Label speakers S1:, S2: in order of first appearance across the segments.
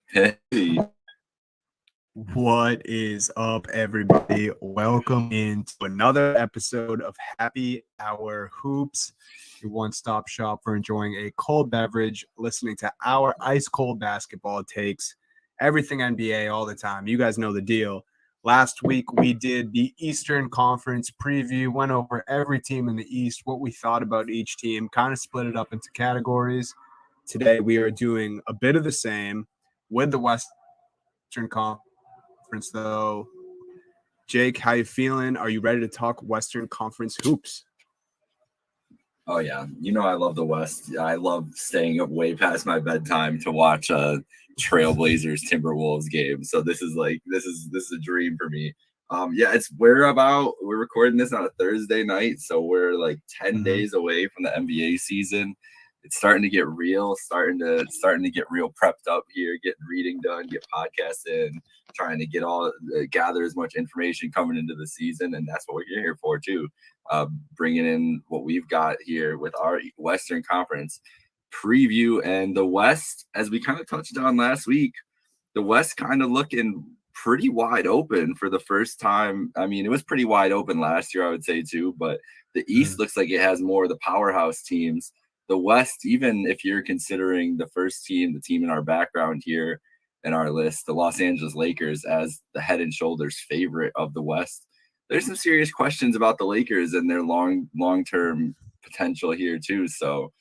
S1: Hey,
S2: What is up, everybody? Welcome into another episode of Happy Hour Hoops, your one stop shop for enjoying a cold beverage, listening to our ice cold basketball takes, everything NBA all the time. You guys know the deal. Last week, we did the Eastern Conference preview, went over every team in the East, what we thought about each team, kind of split it up into categories. Today, we are doing a bit of the same with the Western Conference though. Jake, how you feeling? Are you ready to talk Western Conference hoops?
S1: oh yeah, I love the West. I love staying up way past my bedtime to watch a Trailblazers Timberwolves game. So this is a dream for me. Yeah, we're recording this on a Thursday night, so we're like 10
S2: Mm-hmm.
S1: days away from the NBA season. It's starting to get real, starting to get real prepped up here, getting reading done, get podcasts in, trying to gather as much information coming into the season, and that's what we're here for too. Bringing in what we've got here with our Western Conference preview. And the West, as we kind of touched on last week, the West kind of looking pretty wide open for the first time. I mean, it was pretty wide open last year, I would say too, but the East looks like it has more of the powerhouse teams. The West, even if you're considering the first team, the team in our background here in our list, the Los Angeles Lakers, as the head and shoulders favorite of the West, there's some serious questions about the Lakers and their long-term potential here too. So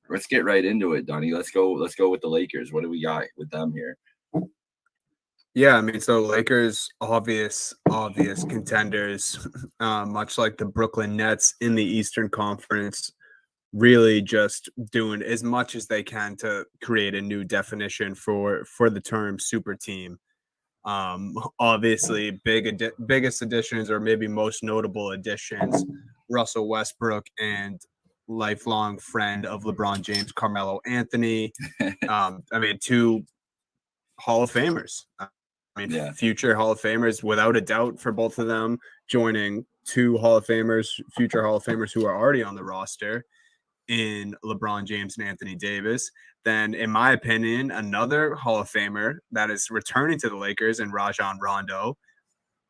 S1: let's get right into it, Donnie. Let's go with the Lakers. What do we got with them here?
S2: Yeah, I mean, so Lakers, obvious contenders, much like the Brooklyn Nets in the Eastern Conference, really just doing as much as they can to create a new definition for the term super team. Obviously, biggest additions, or maybe most notable additions, Russell Westbrook and lifelong friend of LeBron James, Carmelo Anthony. I mean, two Hall of Famers. I mean,
S1: Yeah.
S2: future Hall of Famers, without a doubt, for both of them, joining two Hall of Famers, future Hall of Famers who are already on the roster in LeBron James and Anthony Davis. Then, in my opinion, another Hall of Famer that is returning to the Lakers and Rajon Rondo.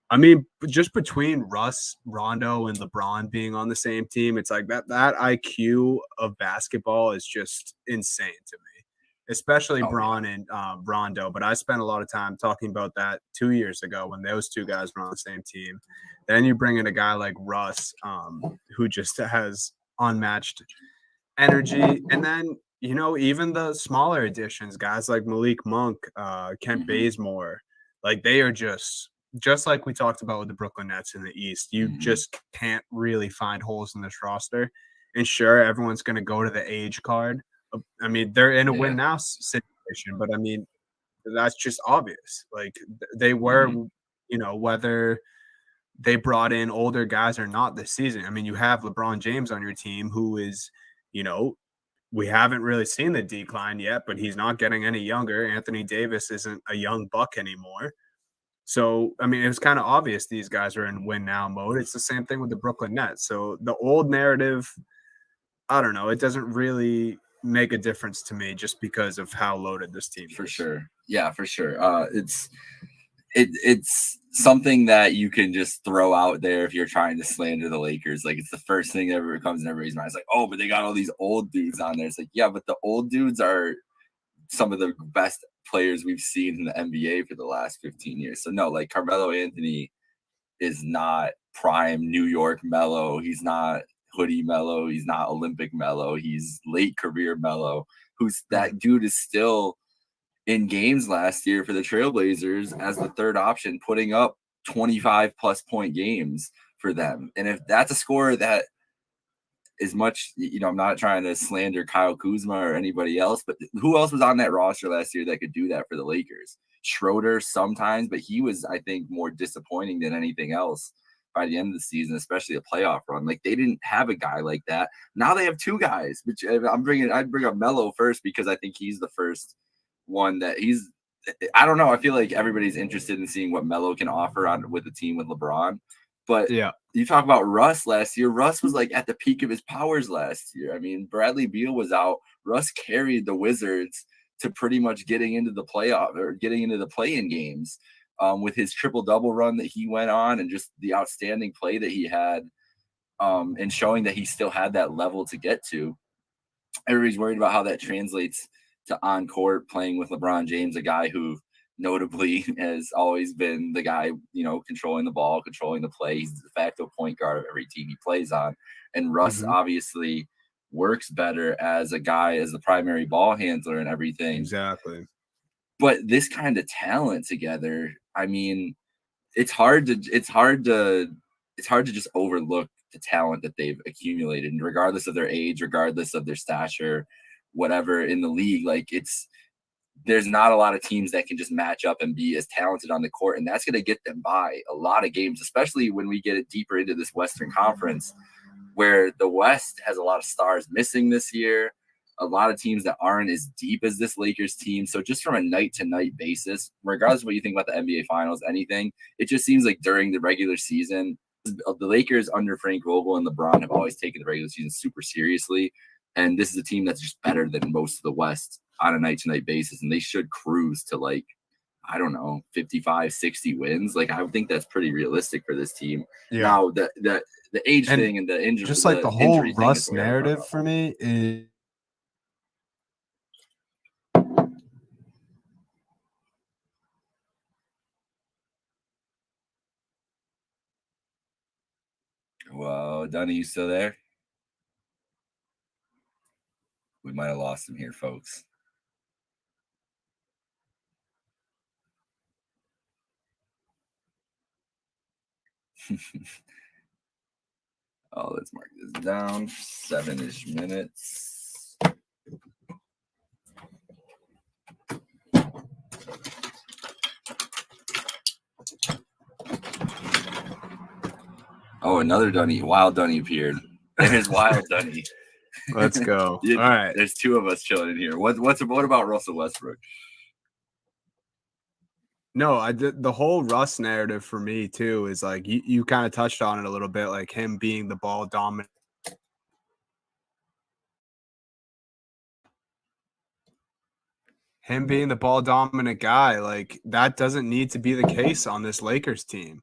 S2: I mean, just between Russ, Rondo, and LeBron being on the same team, it's like that IQ of basketball is just insane to me, especially
S1: Oh yeah.
S2: Braun and Rondo. But I spent a lot of time talking about that 2 years ago when those two guys were on the same team. Then you bring in a guy like Russ, who just has unmatched energy. And then, even the smaller additions, guys like Malik Monk, Kent Bazemore, like they are just like we talked about with the Brooklyn Nets in the East. You just can't really find holes in this roster. And sure, everyone's going to go to the age card. I mean, they're in a
S1: Yeah.
S2: win now situation, but I mean, that's just obvious. Like they were, whether they brought in older guys or not this season. I mean, you have LeBron James on your team who is, you know, we haven't really seen the decline yet, but he's not getting any younger. Anthony Davis isn't a young buck anymore. So, I mean, it was kind of obvious these guys are in win now mode. It's the same thing with the Brooklyn Nets. So, the old narrative, I don't know, it doesn't really make a difference to me just because of how loaded this team
S1: For
S2: is.
S1: sure. Yeah, for sure. It's something that you can just throw out there if you're trying to slander the Lakers. Like it's the first thing that ever comes in everybody's mind. It's like, oh, but they got all these old dudes on there. It's like, yeah, but the old dudes are some of the best players we've seen in the NBA for the last 15 years. So no, like Carmelo Anthony is not prime New York Melo. He's not hoodie Melo. He's not Olympic Melo. He's late career Melo. Who's that dude is still in games last year for the Trailblazers as the third option, putting up 25 plus point games for them. And if that's a scorer that is much, I'm not trying to slander Kyle Kuzma or anybody else, but who else was on that roster last year that could do that for the Lakers? Schroeder sometimes, but he was, I think, more disappointing than anything else by the end of the season, especially a playoff run. Like they didn't have a guy like that. Now they have two guys, which I'd bring up Melo first because I think he's the first one that I don't know. I feel like everybody's interested in seeing what Melo can offer on with a team with LeBron. But
S2: Yeah.
S1: you talk about Russ last year. Russ was like at the peak of his powers last year. I mean, Bradley Beal was out. Russ carried the Wizards to pretty much getting into the playoff or getting into the play-in games with his triple-double run that he went on and just the outstanding play that he had and showing that he still had that level to get to. Everybody's worried about how that translates to on-court playing with LeBron James, a guy who notably has always been the guy, controlling the ball, controlling the play. He's the de facto point guard of every team he plays on. And Russ obviously works better as a guy, as the primary ball handler and everything.
S2: Exactly.
S1: But this kind of talent together, I mean, it's hard to just overlook the talent that they've accumulated, and regardless of their age, regardless of their stature, whatever in the league, like there's not a lot of teams that can just match up and be as talented on the court, and that's going to get them by a lot of games, especially when we get it deeper into this Western Conference, where the West has a lot of stars missing this year, a lot of teams that aren't as deep as this Lakers team. So just from a night-to-night basis, regardless of what you think about the NBA Finals, anything, it just seems like during the regular season, the Lakers under Frank Vogel and LeBron have always taken the regular season super seriously, and this is a team that's just better than most of the West on a night-to-night basis, and they should cruise to 55, 60 wins. I would think that's pretty realistic for this team. Yeah. Now, the age thing and the injury,
S2: just like the whole Russ narrative for me is.
S1: Whoa, Dunny, you still there? We might have lost him here, folks. Oh, let's mark this down. 7-ish minutes. Oh, another Dunny. Wild Dunny appeared. There's Wild Dunny.
S2: Let's go. All right.
S1: There's two of us chilling in here. What about Russell Westbrook?
S2: No, the whole Russ narrative for me too is you kind of touched on it a little bit, like him being the ball dominant. Him being the ball dominant guy, that doesn't need to be the case on this Lakers team.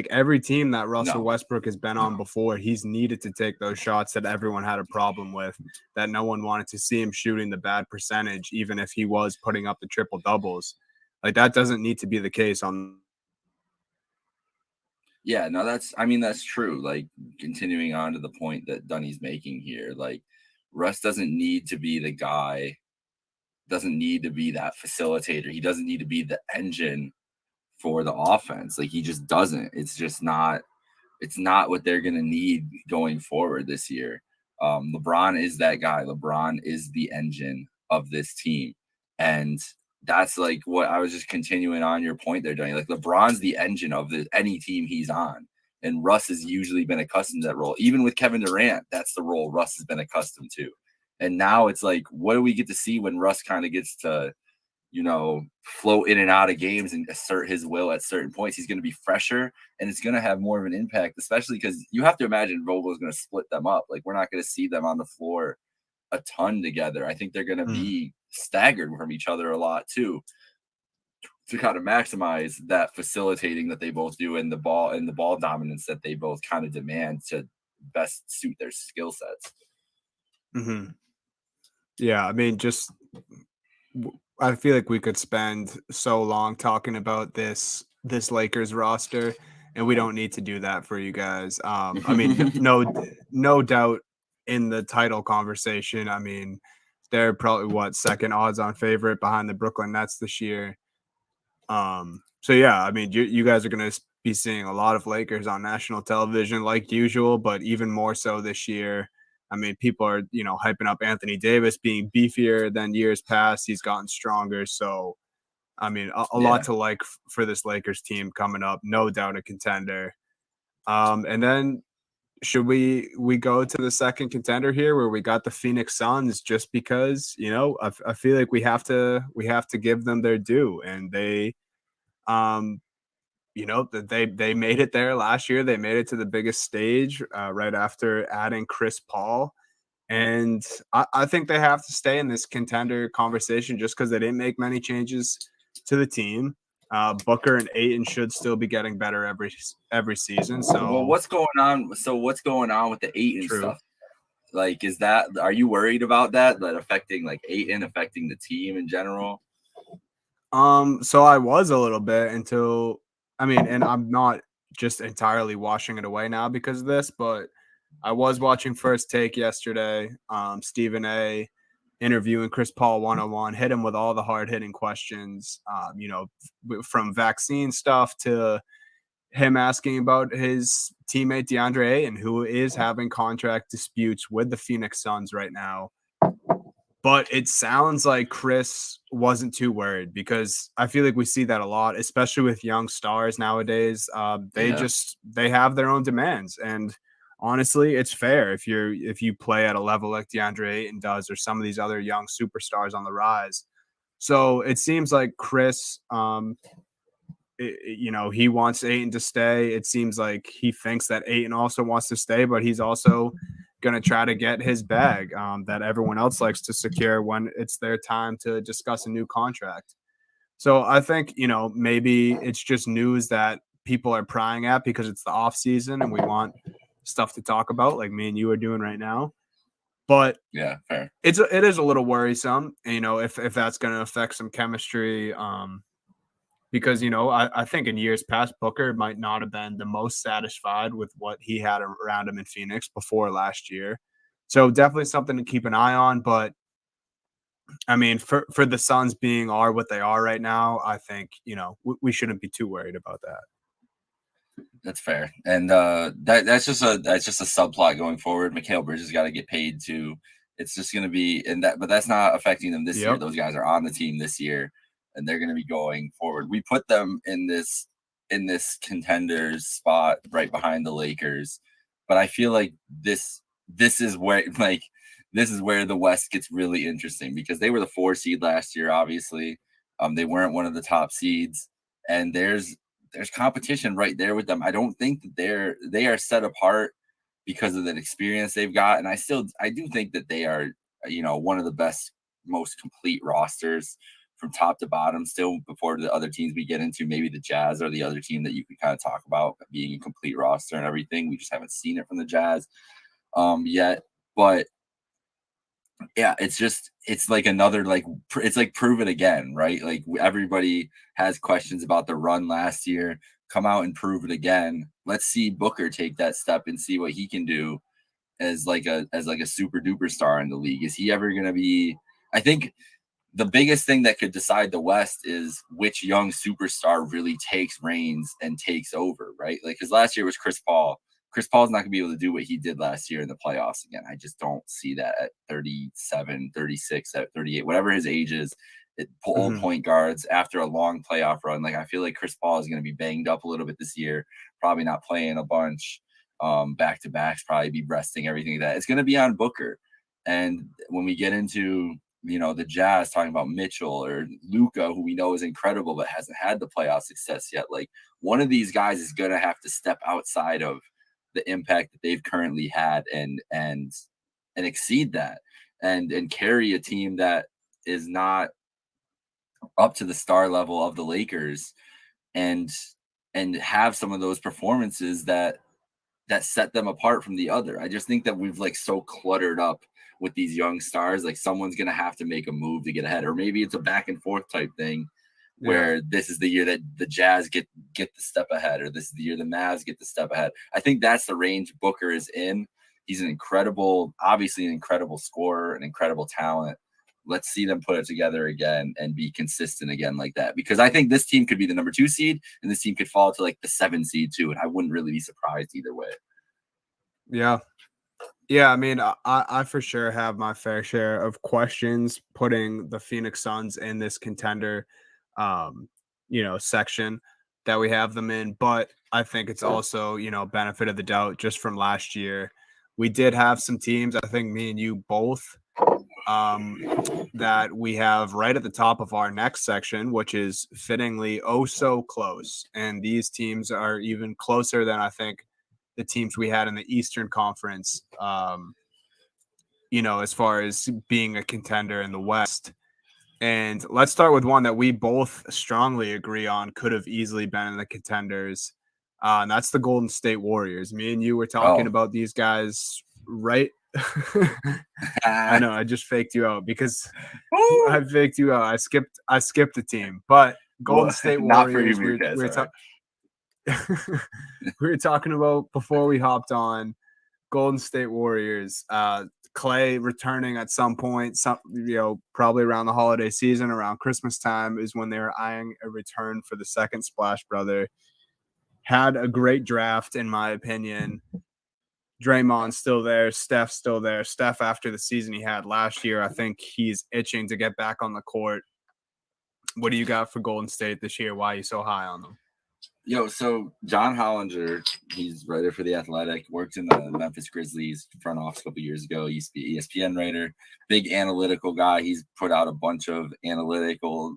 S2: Every team that Russell Westbrook has been on before, he's needed to take those shots that everyone had a problem with, that no one wanted to see him shooting the bad percentage, even if he was putting up the triple doubles. That doesn't need to be the case on.
S1: Yeah, no, that's true. Continuing on to the point that Dunny's making here, Russ doesn't need to be the guy, doesn't need to be that facilitator. He doesn't need to be the engine for the offense. He just doesn't. It's not what they're going to need going forward this year. LeBron is that guy. LeBron is the engine of this team. And that's what I was just continuing on your point there, Johnny. LeBron's the engine of any team he's on. And Russ has usually been accustomed to that role. Even with Kevin Durant, that's the role Russ has been accustomed to. And now it's what do we get to see when Russ kind of gets to, float in and out of games and assert his will at certain points? He's going to be fresher, and it's going to have more of an impact, especially because you have to imagine Vogel is going to split them up. We're not going to see them on the floor a ton together. I think they're going to be staggered from each other a lot too, to kind of maximize that facilitating that they both do and the ball dominance that they both kind of demand to best suit their skill sets.
S2: Mm-hmm. Yeah, I feel like we could spend so long talking about this Lakers roster, and we don't need to do that for you guys. No doubt in the title conversation. They're probably second odds on favorite behind the Brooklyn Nets this year. So yeah, you guys are going to be seeing a lot of Lakers on national television like usual, but even more so this year. People are, hyping up Anthony Davis being beefier than years past. He's gotten stronger. So, a lot to like for this Lakers team coming up. No doubt a contender. And then should we go to the second contender here where we got the Phoenix Suns, just because, I feel like we have to give them their due. And they, they made it there last year. They made it to the biggest stage right after adding Chris Paul. And I think they have to stay in this contender conversation just because they didn't make many changes to the team. Booker and Ayton should still be getting better every season. So
S1: well, what's going on? So what's going on with the Ayton stuff? Like, are you worried about that affecting like Ayton, affecting the team in general?
S2: So I was a little bit until, and I'm not just entirely washing it away now because of this, but I was watching First Take yesterday. Stephen A. interviewing Chris Paul 101, hit him with all the hard hitting questions, from vaccine stuff to him asking about his teammate DeAndre Ayton, who is having contract disputes with the Phoenix Suns right now. But it sounds like Chris wasn't too worried because I feel like we see that a lot, especially with young stars nowadays. They have their own demands, and honestly, it's fair if you play at a level like DeAndre Ayton does, or some of these other young superstars on the rise. So it seems like Chris, he wants Ayton to stay. It seems like he thinks that Ayton also wants to stay, but he's also going to try to get his bag that everyone else likes to secure when it's their time to discuss a new contract. So I think, maybe it's just news that people are prying at because it's the off season and we want stuff to talk about like me and you are doing right now. But
S1: yeah, fair.
S2: It is a little worrisome, if that's going to affect some chemistry. Because, I think in years past, Booker might not have been the most satisfied with what he had around him in Phoenix before last year. So definitely something to keep an eye on. But, for the Suns being what they are right now, I think, we shouldn't be too worried about that.
S1: That's fair. And that's just a subplot going forward. Mikal Bridges got to get paid too. It's just going to be but that's not affecting them this year. Those guys are on the team this year. And they're going to be going forward. We put them in this contenders spot right behind the Lakers, but I feel like this is where the West gets really interesting because they were the 4 seed last year. Obviously, they weren't one of the top seeds, and there's competition right there with them. I don't think that they are set apart because of that experience they've got, and I do think that they are one of the best, most complete rosters from top to bottom still before the other teams we get into. Maybe the Jazz are the other team that you could kind of talk about being a complete roster and everything. We just haven't seen it from the Jazz yet. But yeah, it's like another, it's like prove it again, right? Like everybody has questions about the run last year. Come out and prove it again. Let's see Booker take that step and see what he can do as like a super duper star in the league. Is he ever going to be, I think, the biggest thing that could decide the West is which young superstar really takes reins and takes over, right? Like, because last year was Chris Paul. Chris Paul's not going to be able to do what he did last year in the playoffs again. I just don't see that at 37, 36, at 38, whatever his age is. Old point guards after a long playoff run. Like, I feel like Chris Paul is going to be banged up a little bit this year, probably not playing a bunch. Back-to-backs, probably be resting, everything like that. It's going to be on Booker. And when we get into the Jazz, talking about Mitchell or Luka, who we know is incredible but hasn't had the playoff success yet. Like, one of these guys is going to have to step outside of the impact that they've currently had and exceed that and carry a team that is not up to the star level of the Lakers and have some of those performances that set them apart from the other. I just think that we've so cluttered up with these young stars. Like, someone's going to have to make a move to get ahead, or maybe it's a back and forth type thing where this is the year that the Jazz get the step ahead, or this is the year the Mavs get the step ahead. I think that's the range Booker is in. He's obviously an incredible scorer, an incredible talent. Let's see them put it together again and be consistent again like that, because I think this team could be the number 2 seed and this team could fall to the 7 seed too. And I wouldn't really be surprised either way.
S2: Yeah. Yeah, I for sure have my fair share of questions putting the Phoenix Suns in this contender, section that we have them in. But I think it's also, benefit of the doubt just from last year. We did have some teams, I think me and you both, that we have right at the top of our next section, which is fittingly oh so close. And these teams are even closer than I think the teams we had in the Eastern Conference as far as being a contender in the West. And let's start with one that we both strongly agree on could have easily been in the contenders. And that's the Golden State Warriors. Me and you were talking about these guys, right? I know I just faked you out because I faked you out. I skipped the team, but Golden State Warriors.
S1: Not for you,
S2: we were talking about before we hopped on Golden State Warriors. Clay returning at some point, probably around the holiday season, around Christmas time is when they were eyeing a return for the second Splash brother. Had a great draft, in my opinion. Draymond's still there. Steph's still there. Steph, after the season he had last year, I think he's itching to get back on the court. What do you got for Golden State this year? Why are you so high on them?
S1: So John Hollinger, he's writer for The Athletic, worked in the Memphis Grizzlies front office a couple years ago. He used to be ESPN writer, big analytical guy. He's put out a bunch of analytical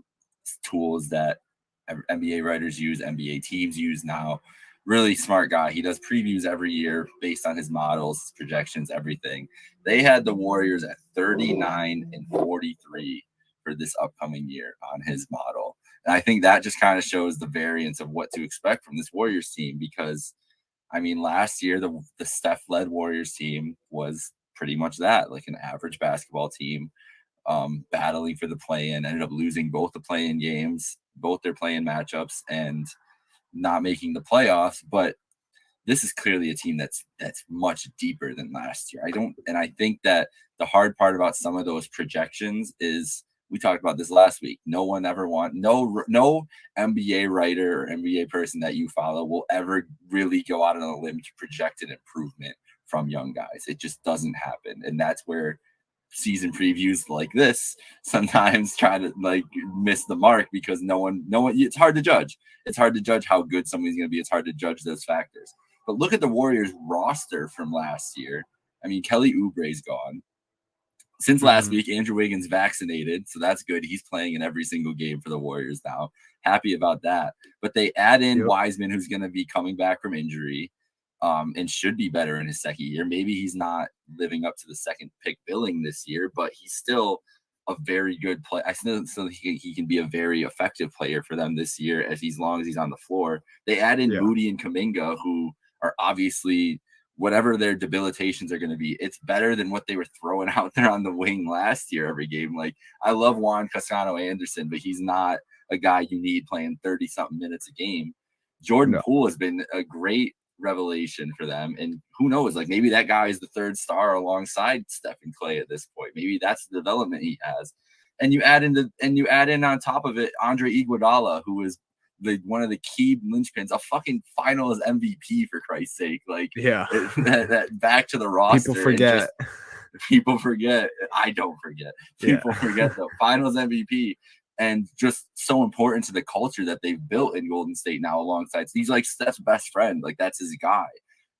S1: tools that NBA writers use, NBA teams use now. Really smart guy. He does previews every year based on his models, his projections, everything. They had the Warriors at 39 and 43 for this upcoming year on his model. And I think that just kind of shows the variance of what to expect from this Warriors team because, I mean, last year, the Steph-led Warriors team was pretty much that, like an average basketball team battling for the play-in, ended up losing both the play-in games, both their play-in matchups, and not making the playoffs. But this is clearly a team that's much deeper than last year. I think that the hard part about some of those projections is – we talked about this last week. No NBA writer or NBA person that you follow will ever really go out on a limb to project an improvement from young guys. It just doesn't happen. And that's where season previews like this sometimes try to miss the mark because no one, it's hard to judge. It's hard to judge how good somebody's going to be. It's hard to judge those factors. But look at the Warriors roster from last year. I mean, Kelly Oubre's gone. Since last week, Andrew Wiggins vaccinated, so that's good. He's playing in every single game for the Warriors now. Happy about that. But they add in Wiseman, who's going to be coming back from injury and should be better in his second year. Maybe he's not living up to the second pick billing this year, but he's still a very good player. I still think he can be a very effective player for them this year as long as he's on the floor. They add in Moody and Kuminga, who are obviously – whatever their debilitations are going to be, it's better than what they were throwing out there on the wing last year every game. Like, I love Juan Toscano-Anderson, but he's not a guy you need playing 30-something minutes a game. Jordan Poole has been a great revelation for them, and who knows, maybe that guy is the third star alongside Steph and Clay at this point. Maybe that's the development he has. And you add in on top of it Andre Iguodala, who is one of the key linchpins, a fucking finals MVP for Christ's sake. That back to the roster. People forget. I don't forget. People forget the finals MVP and just so important to the culture that they've built in Golden State now alongside. He's like Steph's best friend. That's his guy.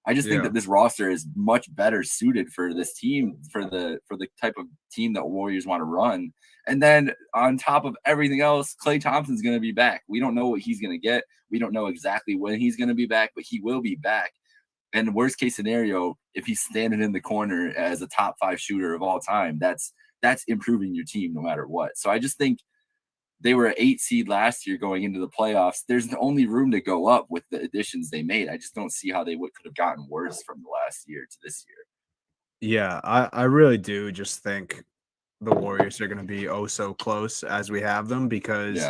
S1: I just think that this roster is much better suited for this team, for the type of team that Warriors want to run. And then on top of everything else, Klay Thompson's going to be back. We don't know what he's going to get. We don't know exactly when he's going to be back, but he will be back. And the worst case scenario, if he's standing in the corner as a top 5 shooter of all time, that's improving your team no matter what. So I just think they were an 8 seed last year going into the playoffs. There's only room to go up with the additions they made. I just don't see how they could have gotten worse from the last year to this year.
S2: Yeah, I really do just think the Warriors are going to be so close as we have them because,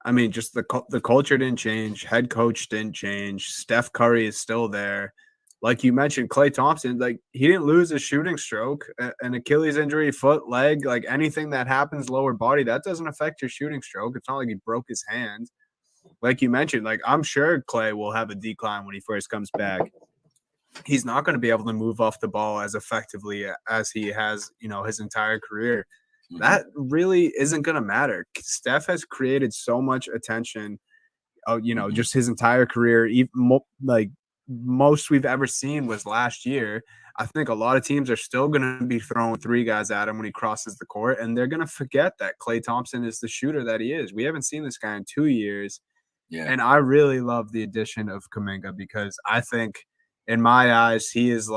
S2: I mean, just the culture didn't change. Head coach didn't change. Steph Curry is still there. Like you mentioned, Klay Thompson, he didn't lose his shooting stroke, an Achilles injury, foot, leg, anything that happens lower body, that doesn't affect your shooting stroke. It's not like he broke his hand. Like you mentioned, I'm sure Klay will have a decline when he first comes back. He's not going to be able to move off the ball as effectively as he has, his entire career. That really isn't going to matter. Steph has created so much attention, just his entire career. Even most we've ever seen was last year. I think a lot of teams are still going to be throwing 3 guys at him when he crosses the court, and they're going to forget that Klay Thompson is the shooter that he is. We haven't seen this guy in 2 years. Yeah. And I really love the addition of Kuminga because I think, in my eyes, he is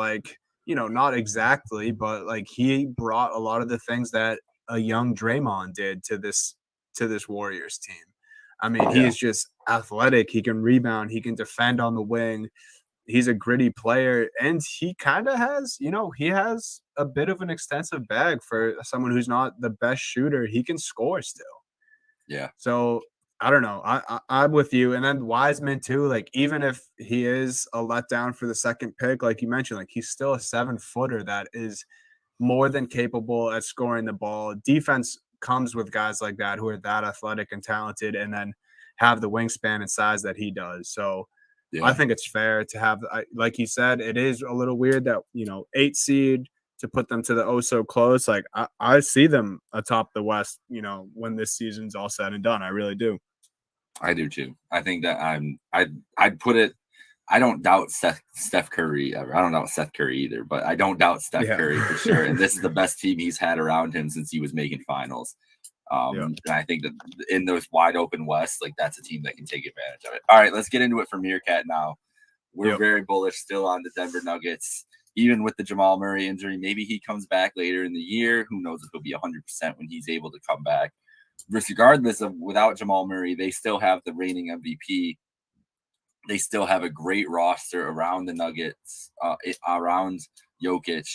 S2: not exactly, but like he brought a lot of the things that a young Draymond did to this Warriors team. I mean, he
S1: Yeah.
S2: is just athletic. He can rebound. He can defend on the wing. He's a gritty player, and he kind of has, he has a bit of an extensive bag for someone who's not the best shooter. He can score still.
S1: Yeah.
S2: So I don't know. I'm with you. And then Wiseman too. Like even if he is a letdown for the second pick, like you mentioned, like he's still a 7-footer that is more than capable at scoring the ball. Defense comes with guys like that who are that athletic and talented, and then have the wingspan and size that he does. So I
S1: Yeah.
S2: think it's fair to have, like you said, it is a little weird that 8 seed to put them to the oh so close. Like I see them atop the West, when this season's all said and done. I really do.
S1: I do too. I think that I'd put it. I don't doubt Steph Curry ever. I don't doubt Seth Curry either, but I don't doubt Steph
S2: Yeah.
S1: Curry for sure. And this is the best team he's had around him since he was making finals.
S2: Yeah.
S1: And I think that in those wide open West, like that's a team that can take advantage of it. All right, let's get into it for Meerkat now. We're
S2: Yep.
S1: very bullish still on the Denver Nuggets, even with the Jamal Murray injury. Maybe he comes back later in the year. Who knows if he'll be 100% when he's able to come back. Regardless of without Jamal Murray, they still have the reigning MVP. They still have a great roster around the Nuggets, around Jokic.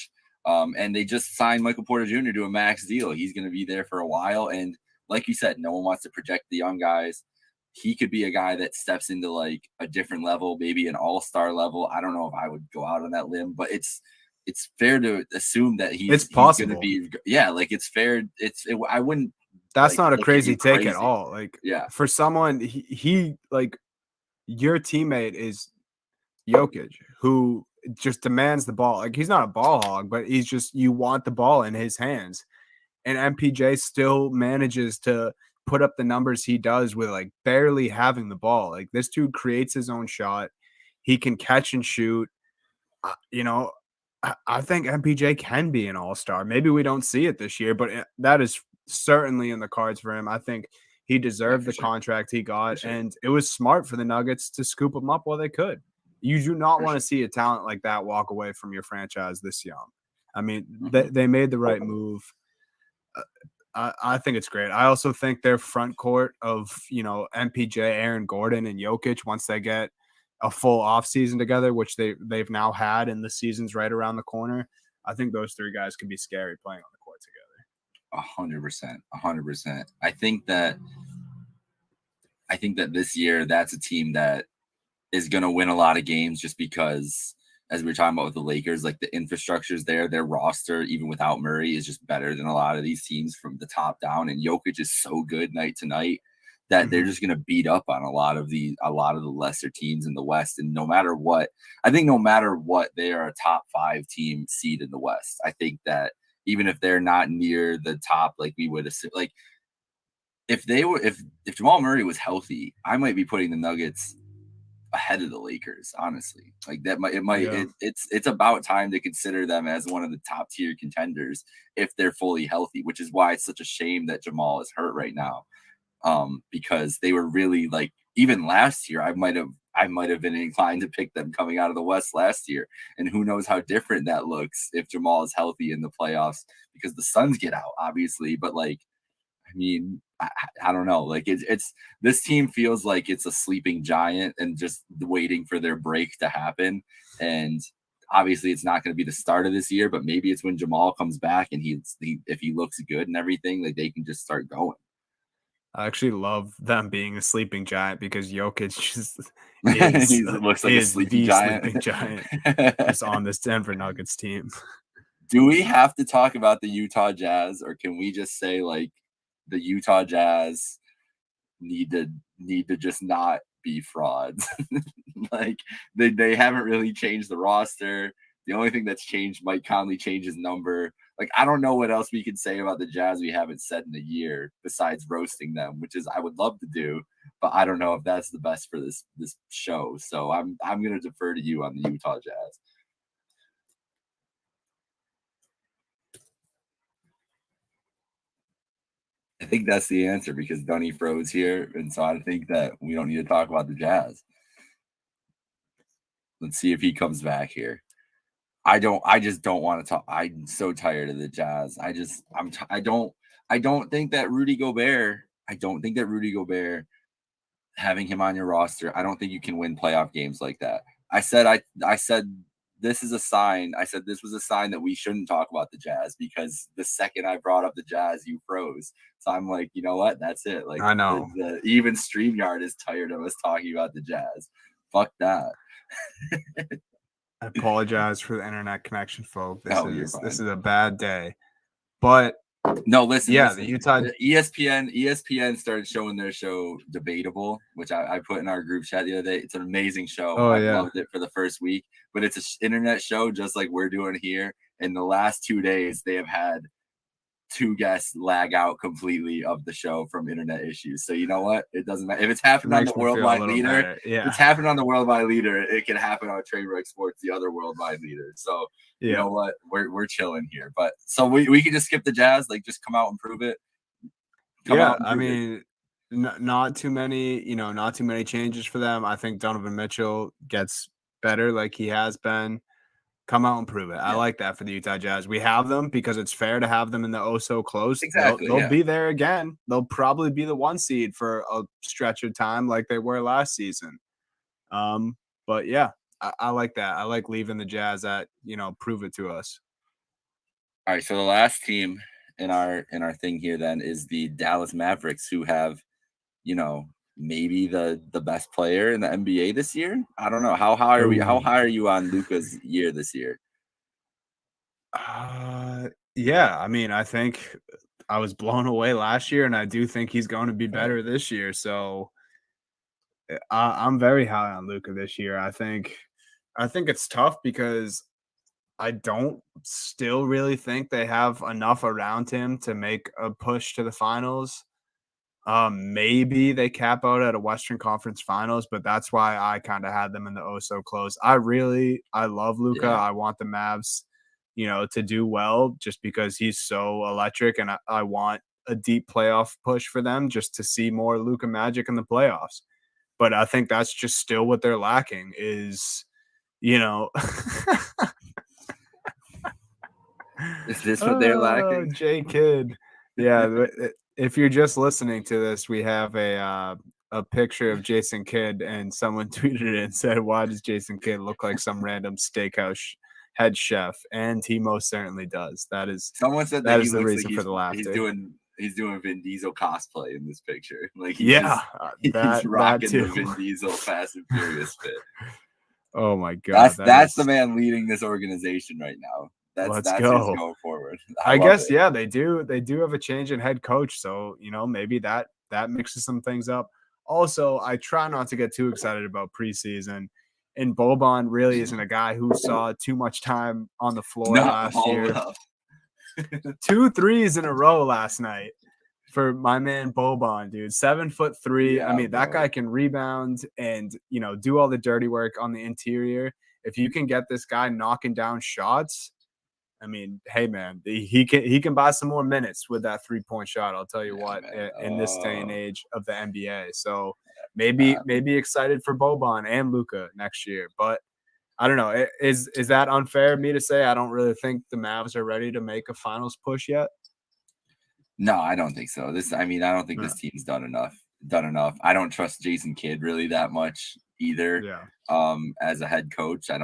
S1: And they just signed Michael Porter Jr. to a max deal. He's going to be there for a while. And like you said, no one wants to project the young guys. He could be a guy that steps into like a different level, maybe an all-star level. I don't know if I would go out on that limb, but it's fair to assume that
S2: It's possible.
S1: He's going to be, like it's fair. I wouldn't.
S2: That's
S1: like,
S2: not a
S1: look at
S2: crazy
S1: you
S2: take
S1: crazy.
S2: at all. Like
S1: Yeah.
S2: for someone, he like your teammate is Jokic, who just demands the ball. Like he's not a ball hog, but he's just you want the ball in his hands. And MPJ still manages to put up the numbers he does with like barely having the ball. Like this dude creates his own shot. He can catch and shoot. I think MPJ can be an all-star. Maybe we don't see it this year, but that is certainly in the cards for him. I think he deserved the contract he got, and it was smart for the Nuggets to scoop him up while they could. You do not want to see a talent like that walk away from your franchise this young. I mean, they made the right move. I think it's great. I also think their front court of, MPJ, Aaron Gordon, and Jokic, once they get a full offseason together, which they've now had, and the season's right around the corner, I think those three guys can be scary playing on the court together.
S1: 100%. I think that this year that's a team that is going to win a lot of games just because, as we were talking about with the Lakers, like the infrastructure's there, their roster, even without Murray, is just better than a lot of these teams from the top down. And Jokic is so good night to night that they're just going to beat up on a lot of the lesser teams in the West. And no matter what, they are a top 5 team seed in the West. I think that even if they're not near the top, like we would assume, like if Jamal Murray was healthy, I might be putting the Nuggets ahead of the Lakers, honestly. Like it's about time to consider them as one of the top tier contenders if they're fully healthy, which is why it's such a shame that Jamal is hurt right now. Because they were really like, even last year, I might have been inclined to pick them coming out of the West last year. And who knows how different that looks if Jamal is healthy in the playoffs, because the Suns get out, obviously. But like, I mean, I don't know. Like it's this team feels like it's a sleeping giant and just waiting for their break to happen. And obviously it's not going to be the start of this year, but maybe it's when Jamal comes back and if he looks good and everything, like they can just start going.
S2: I actually love them being a sleeping giant because Jokic just
S1: looks like a sleeping giant
S2: just on this Denver Nuggets team.
S1: Do we have to talk about the Utah Jazz, or can we just say like the Utah Jazz need to just not be frauds? Like they haven't really changed the roster. The only thing that's changed, Mike Conley changed his number. Like, I don't know what else we can say about the Jazz we haven't said in a year besides roasting them, which is I would love to do, but I don't know if that's the best for this show. So I'm going to defer to you on the Utah Jazz. I think that's the answer because Dunny froze here, and so I think that we don't need to talk about the Jazz. Let's see if he comes back here. I just don't want to talk. I'm so tired of the Jazz. I don't think that Rudy Gobert. I don't think that Rudy Gobert, having him on your roster, I don't think you can win playoff games like that. I said this is a sign. I said this was a sign that we shouldn't talk about the Jazz, because the second I brought up the Jazz, you froze. So I'm like, you know what? That's it. Like,
S2: I know.
S1: Even StreamYard is tired of us talking about the Jazz. Fuck that.
S2: I apologize for the internet connection, folks.
S1: You're
S2: This
S1: fine.
S2: is a bad day. But
S1: no, listen.
S2: The Utah
S1: ESPN started showing their show Debatable, which I put in our group chat the other day. It's an amazing show.
S2: Oh,
S1: I loved it for the first week, but it's an internet show just like we're doing here. In the last 2 days, they have had 2 guests lag out completely of the show from internet issues. So you know what? It doesn't matter if it's happened on the Worldwide Leader.
S2: Yeah.
S1: It's happened on the Worldwide Leader. It can happen on Trademark Sports, the other Worldwide Leader. So you know what? We're chilling here. But so we can just skip the Jazz, like just come out and prove it.
S2: I mean, not too many, not too many changes for them. I think Donovan Mitchell gets better like he has been. Come out and prove it. Yeah. I like that for the Utah Jazz. We have them because it's fair to have them in the so close.
S1: Exactly.
S2: They'll be there again. They'll probably be the 1 seed for a stretch of time like they were last season. But yeah, I like that. I like leaving the Jazz at, prove it to us.
S1: All right. So the last team in our thing here then is the Dallas Mavericks, who have, maybe the best player in the NBA this year. I don't know. How high are you on Luka's year this year?
S2: Yeah, I mean, I think I was blown away last year, and I do think he's going to be better this year. So I'm very high on Luka this year. I think it's tough because I don't still really think they have enough around him to make a push to the finals. Maybe they cap out at a Western Conference Finals, but that's why I kind of had them in the so close. I love Luka. Yeah. I want the Mavs, to do well just because he's so electric, and I want a deep playoff push for them just to see more Luka magic in the playoffs. But I think that's just still what they're lacking is,
S1: Is this what they're lacking?
S2: J Kidd. Yeah. If you're just listening to this, we have a picture of Jason Kidd, and someone tweeted it and said, "Why does Jason Kidd look like some random steakhouse head chef?" And he most certainly does.
S1: Someone said that
S2: is the reason for the laughter.
S1: He's doing Vin Diesel cosplay in this picture. Like he's rocking the Vin Diesel Fast and Furious fit.
S2: Oh my God,
S1: that's the man leading this organization right now. That's
S2: go.
S1: Going forward.
S2: I guess they do. They do have a change in head coach, so maybe that mixes some things up. Also, I try not to get too excited about preseason. And Boban really isn't a guy who saw too much time on the floor last year. 2 threes in a row last night for my man Boban, dude. 7'3". Yeah, I mean, that guy can rebound and do all the dirty work on the interior. If you can get this guy knocking down shots, I mean, hey man, he can buy some more minutes with that 3-point shot. I'll tell you what, in this day and age of the NBA. So maybe excited for Boban and Luka next year. But I don't know. Is that unfair of me to say? I don't really think the Mavs are ready to make a finals push yet.
S1: No, I don't think so. I don't think this team's done enough. I don't trust Jason Kidd really that much either.
S2: Yeah.
S1: As a head coach, I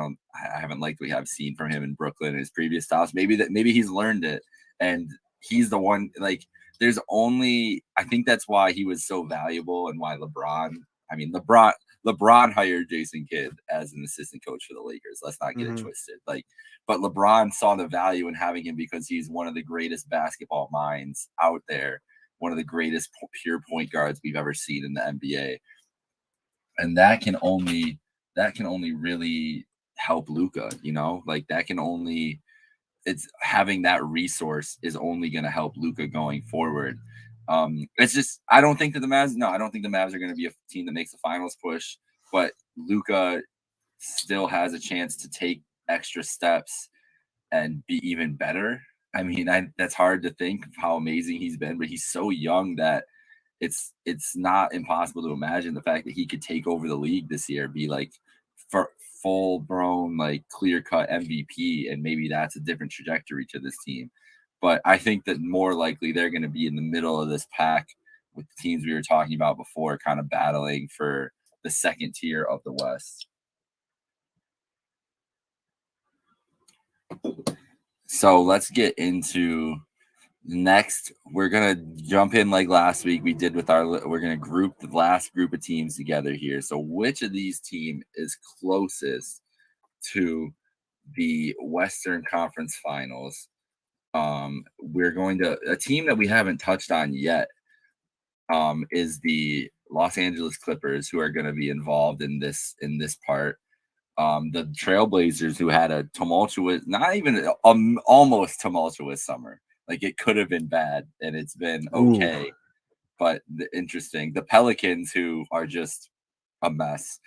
S1: haven't liked what I've seen from him in Brooklyn in his previous stops. Maybe he's learned it, and he's the one. Like, I think that's why he was so valuable, and why LeBron hired Jason Kidd as an assistant coach for the Lakers. Let's not get it twisted. But LeBron saw the value in having him because he's one of the greatest basketball minds out there, one of the greatest pure point guards we've ever seen in the NBA. And that can only really help Luka, it's having that resource is only going to help Luka going forward. It's just, I don't think the Mavs are going to be a team that makes the finals push, but Luka still has a chance to take extra steps and be even better. I mean, that's hard to think of how amazing he's been, but he's so young that it's not impossible to imagine the fact that he could take over the league this year, be like full-blown, like, clear-cut MVP, and maybe that's a different trajectory to this team. But I think that more likely they're going to be in the middle of this pack with the teams we were talking about before, kind of battling for the second tier of the West. So let's get into next. We're going to jump in like last week we did with we're going to group the last group of teams together here. So which of these teams is closest to the Western Conference Finals? We're going to a team that we haven't touched on yet is the Los Angeles Clippers, who are going to be involved in this part. The Trailblazers, who had a tumultuous, not even almost tumultuous summer. Like, it could have been bad, and it's been okay. Ooh. But interesting. The Pelicans, who are just a mess.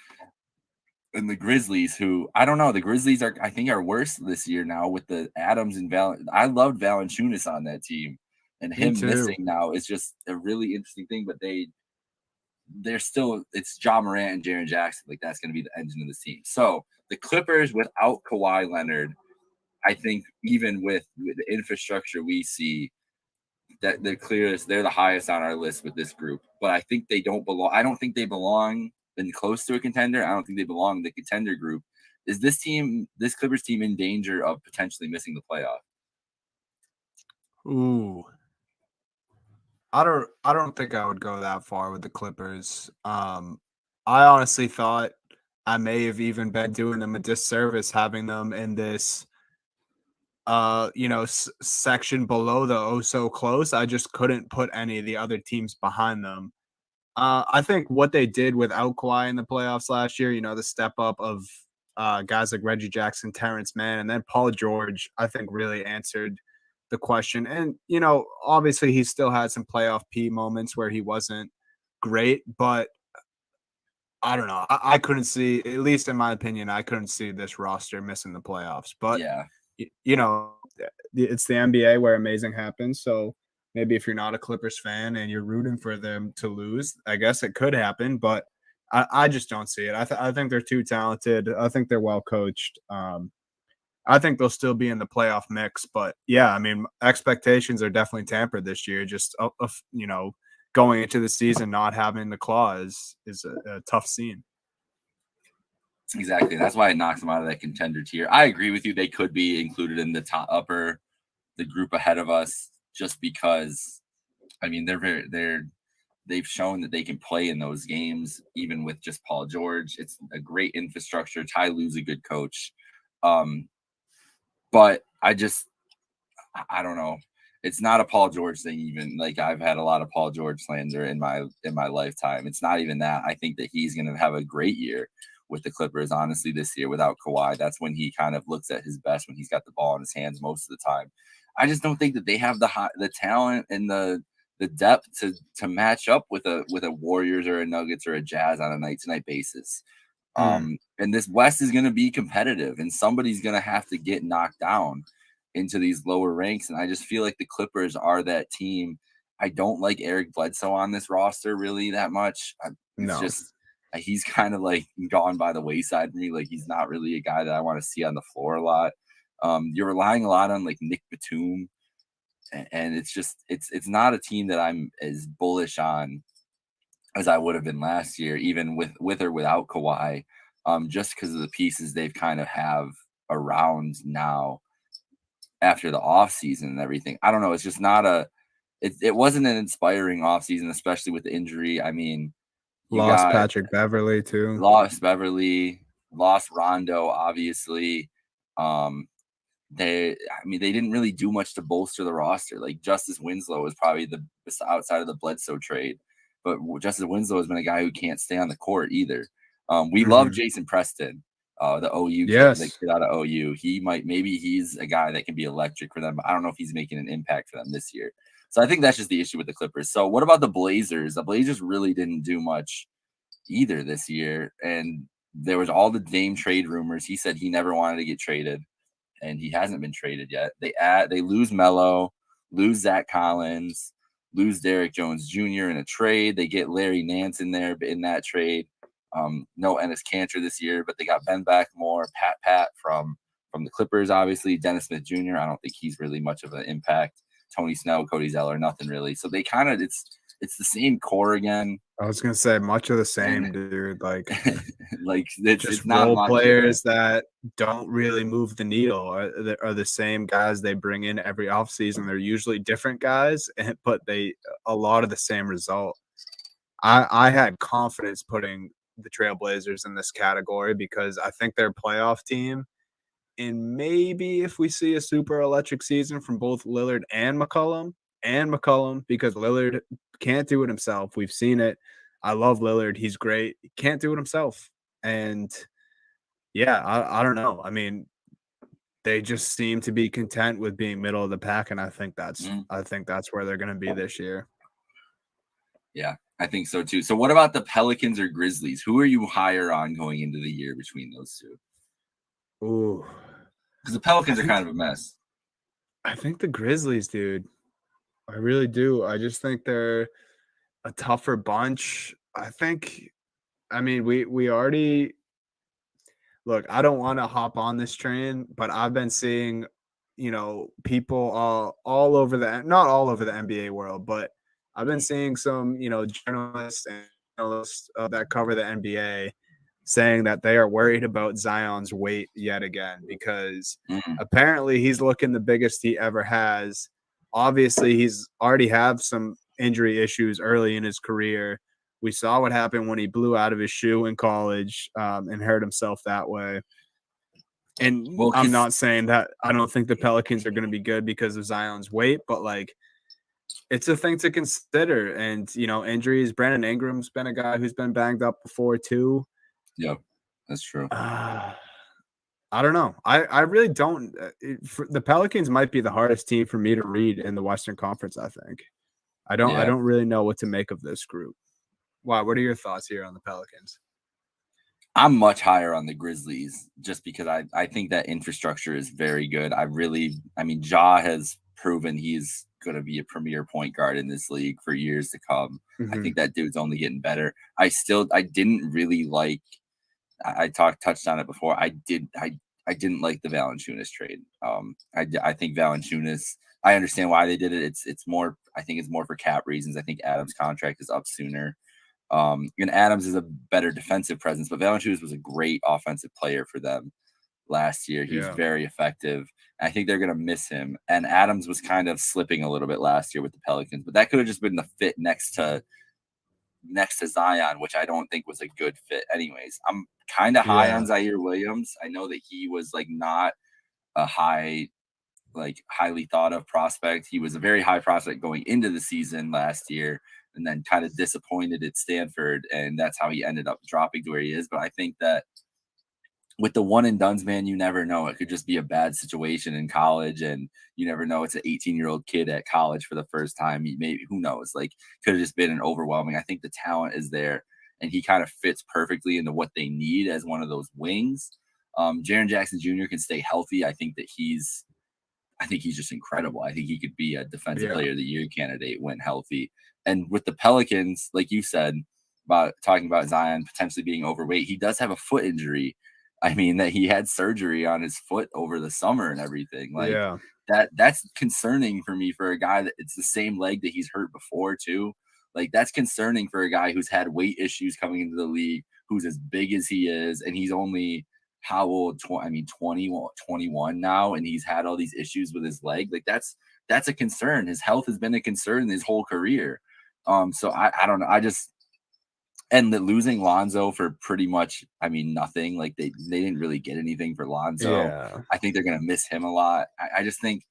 S1: And the Grizzlies, who, I don't know, the Grizzlies I think are worse this year now with the Adams and I loved Valanciunas on that team. And him missing now is just a really interesting thing. But they're still, it's Ja Morant and Jaren Jackson. Like, that's going to be the engine of this team. So the Clippers without Kawhi Leonard, I think even with the infrastructure we see, that they're the highest on our list with this group. But I think they don't belong. I don't think they belong in close to a contender. I don't think they belong in the contender group. Is this Clippers team in danger of potentially missing the playoff?
S2: Ooh. I don't think I would go that far with the Clippers. I honestly thought I may have even been doing them a disservice having them in this section below the oh so close. I just couldn't put any of the other teams behind them. I think what they did without Kawhi in the playoffs last year, the step up of guys like Reggie Jackson, Terrence Mann, and then Paul George, I think really answered the question. And, obviously he still had some playoff P moments where he wasn't great, but I don't know. I couldn't see, at least in my opinion, I couldn't see this roster missing the playoffs. But,
S1: yeah,
S2: it's the NBA where amazing happens. So maybe if you're not a Clippers fan and you're rooting for them to lose, I guess it could happen. But I just don't see it. I think they're too talented. I think they're well coached. I think they'll still be in the playoff mix. But, yeah, I mean, expectations are definitely tampered this year. Just, going into the season not having the clause is a tough scene.
S1: Exactly. That's why it knocks them out of that contender tier. I agree with you. They could be included in the the group ahead of us, just because, I mean, they've shown that they can play in those games, even with just Paul George. It's a great infrastructure. Ty Lue's a good coach. But I don't know. It's not a Paul George thing even. Like, I've had a lot of Paul George slander in my lifetime. It's not even that. I think that he's going to have a great year with the Clippers, honestly, this year without Kawhi. That's when he kind of looks at his best, when he's got the ball in his hands most of the time. I just don't think that they have the talent and the depth to match up with a Warriors or a Nuggets or a Jazz on a night-to-night basis. And this West is going to be competitive, and somebody's going to have to get knocked down into these lower ranks. And I just feel like the Clippers are that team. I don't like Eric Bledsoe on this roster really that much. He's kind of like gone by the wayside for me. Like, he's not really a guy that I want to see on the floor a lot. You're relying a lot on like Nick Batum, and it's not a team that I'm as bullish on as I would have been last year, even with or without Kawhi, just because of the pieces they've kind of have around now after the offseason and everything. I don't know. It's just not it wasn't an inspiring offseason, especially with the injury. I mean,
S2: lost Patrick Beverly too.
S1: Lost Rondo, obviously. They didn't really do much to bolster the roster. Like, Justice Winslow was probably the outside of the Bledsoe trade, but Justice Winslow has been a guy who can't stay on the court either. We love Jason Preston, the OU kid, the kid out of OU. Maybe he's a guy that can be electric for them, but I don't know if he's making an impact for them this year. So I think that's just the issue with the Clippers. So what about the Blazers? The Blazers really didn't do much either this year, and there was all the Dame trade rumors. He said he never wanted to get traded, and he hasn't been traded yet. They lose Melo, lose Zach Collins, lose Derrick Jones Jr. in a trade. They get Larry Nance in there in that trade. No Ennis Cantor this year, but they got Ben Backmore, Pat from the Clippers, obviously. Dennis Smith Jr., I don't think he's really much of an impact. Tony Snell, Cody Zeller, nothing really. So they kind of it's the same core again.
S2: I was gonna say much of the same, dude. Like,
S1: like
S2: it's
S1: not
S2: role
S1: a lot
S2: players that don't really move the needle are the same guys they bring in every offseason. They're usually different guys, but a lot of the same result. I had confidence putting the Trailblazers in this category because I think they're a playoff team. And maybe if we see a super electric season from both Lillard and McCollum, because Lillard can't do it himself. We've seen it. I love Lillard. He's great. He can't do it himself. And yeah, I don't know. I mean, they just seem to be content with being middle of the pack, and I think that's where they're going to be this year.
S1: Yeah, I think so too. So what about the Pelicans or Grizzlies? Who are you higher on going into the year between those two?
S2: Ooh.
S1: Because the Pelicans are kind of a mess.
S2: I think the Grizzlies, dude. I really do. I just think they're a tougher bunch. I mean, we already look, I don't want to hop on this train, but I've been seeing, people all over not all over the NBA world, but I've been seeing some, journalists and analysts that cover the NBA saying that they are worried about Zion's weight yet again because apparently he's looking the biggest he ever has. Obviously, he's already have some injury issues early in his career. We saw what happened when he blew out of his shoe in college and hurt himself that way. And I'm not saying that I don't think the Pelicans are going to be good because of Zion's weight, but like it's a thing to consider. And, injuries, Brandon Ingram's been a guy who's been banged up before too.
S1: Yep, that's true.
S2: I don't know. I really don't. The Pelicans might be the hardest team for me to read in the Western Conference, I think. I don't really know what to make of this group. Wow, what are your thoughts here on the Pelicans?
S1: I'm much higher on the Grizzlies just because I think that infrastructure is very good. Ja has proven he's going to be a premier point guard in this league for years to come. Mm-hmm. I think that dude's only getting better. I didn't really like, I touched on it before. I didn't like the Valanciunas trade. I think Valanciunas, I understand why they did it. It's more, I think it's more for cap reasons. I think Adams' contract is up sooner. And Adams is a better defensive presence, but Valanciunas was a great offensive player for them last year. He was very effective. I think they're going to miss him. And Adams was kind of slipping a little bit last year with the Pelicans, but that could have just been the fit next to Zion, which I don't think was a good fit anyways. I'm kind of high on Zaire Williams. I know that he was like not a highly thought of prospect. He was a very high prospect going into the season last year and then kind of disappointed at Stanford. And that's how he ended up dropping to where he is. But I think that with the one and dones, man, you never know. It could just be a bad situation in college, and you never know. It's an 18-year-old kid at college for the first time. Maybe, who knows? Like, could have just been an overwhelming. I think the talent is there, and he kind of fits perfectly into what they need as one of those wings. Jaren Jackson Jr. can stay healthy. I think he's just incredible. I think he could be a defensive player of the year candidate when healthy. And with the Pelicans, like you said, about talking about Zion potentially being overweight, he does have a foot injury. I mean, that he had surgery on his foot over the summer and everything. Like that's concerning for me for a guy that it's the same leg that he's hurt before too. Like that's concerning for a guy who's had weight issues coming into the league, who's as big as he is, and he's only how old? 21 now, and he's had all these issues with his leg. Like that's a concern. His health has been a concern his whole career. So I don't know. And losing Lonzo for pretty much, nothing. Like they didn't really get anything for Lonzo. Yeah. I think they're gonna miss him a lot. I just think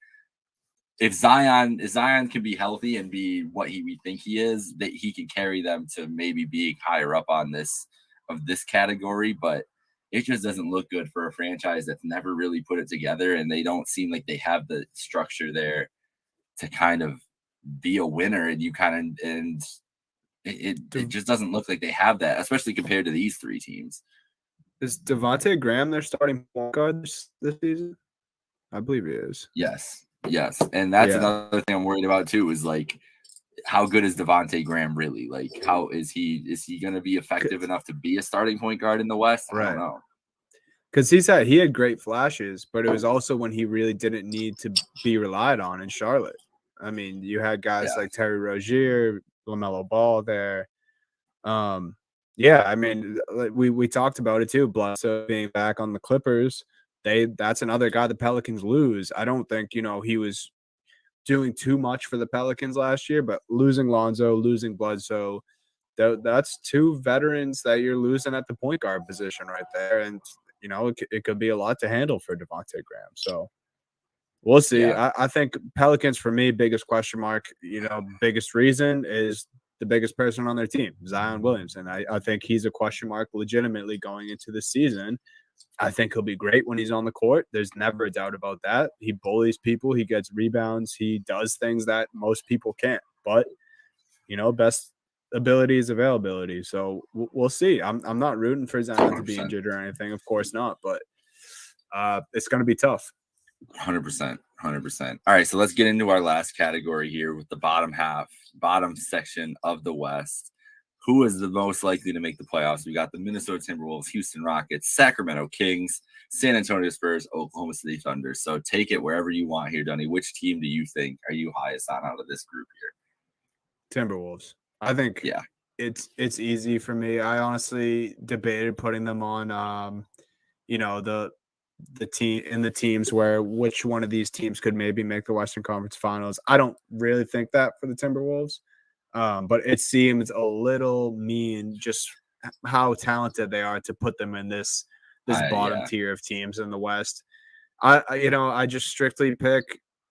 S1: if Zion can be healthy and be what we think he is, that he can carry them to maybe being higher up on this category. But it just doesn't look good for a franchise that's never really put it together, and they don't seem like they have the structure there to kind of be a winner. And it just doesn't look like they have that, especially compared to these three teams.
S2: Is Devontae Graham their starting point guard this season? I believe he is.
S1: Yes. And that's another thing I'm worried about too, is like how good is Devontae Graham really? Like, how is he going to be effective enough to be a starting point guard in the West? I don't know.
S2: Because he had great flashes, but it was also when he really didn't need to be relied on in Charlotte. I mean, you had guys like Terry Rozier, LaMelo Ball there. Yeah, I mean, we talked about it too. Bledsoe being back on the Clippers, that's another guy the Pelicans lose. I don't think he was doing too much for the Pelicans last year, but losing Lonzo, losing Bledsoe, that's two veterans that you're losing at the point guard position right there, and it could be a lot to handle for Devontae Graham. So we'll see.
S1: Yeah.
S2: I think Pelicans for me, biggest question mark. Biggest reason is the biggest person on their team, Zion Williams, and I think he's a question mark legitimately going into the season. I think he'll be great when he's on the court. There's never a doubt about that. He bullies people. He gets rebounds. He does things that most people can't. But, best ability is availability. So we'll see. I'm not rooting for Zion to be injured or anything. Of course not. But it's going to be tough.
S1: 100%. 100%. All right. So let's get into our last category here with the bottom section of the West. Who is the most likely to make the playoffs? We got the Minnesota Timberwolves, Houston Rockets, Sacramento Kings, San Antonio Spurs, Oklahoma City Thunder. So take it wherever you want here, Dunny. Which team do you think are you highest on out of this group here?
S2: Timberwolves. I think it's easy for me. I honestly debated putting them on the teams where which one of these teams could maybe make the Western Conference Finals. I don't really think that for the Timberwolves. But it seems a little mean just how talented they are to put them in this bottom tier of teams in the West. I just strictly pick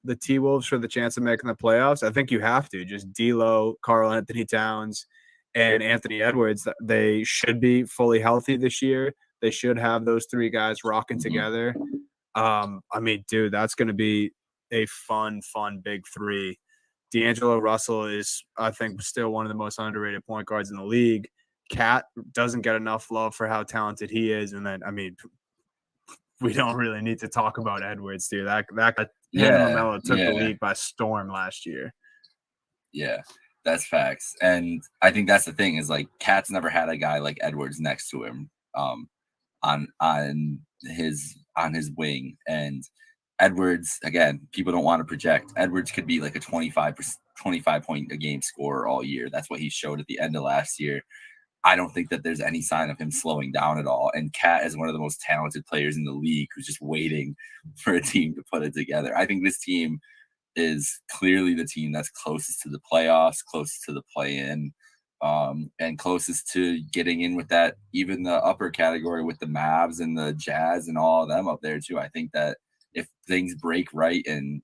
S2: the T-Wolves for the chance of making the playoffs. I think you have to just D'Lo, Karl Anthony Towns, and Anthony Edwards. They should be fully healthy this year. They should have those three guys rocking together. I mean, dude, that's going to be a fun big three. D'Angelo Russell is, I think, still one of the most underrated point guards in the league. Cat doesn't get enough love for how talented he is. And then, I mean, we don't really need to talk about Edwards, dude. That LaMelo took the league by storm last year.
S1: Yeah, that's facts. And I think that's the thing is, like, Cat's never had a guy like Edwards next to him on his wing. And Edwards, again, people don't want to project. Edwards could be like a 25 point a game scorer all year. That's what he showed at the end of last year. I don't think that there's any sign of him slowing down at all. And Cat is one of the most talented players in the league who's just waiting for a team to put it together. I think this team is clearly the team that's closest to the playoffs, closest to the play-in, and closest to getting in with that, even the upper category with the Mavs and the Jazz and all of them up there too. I think that if things break right and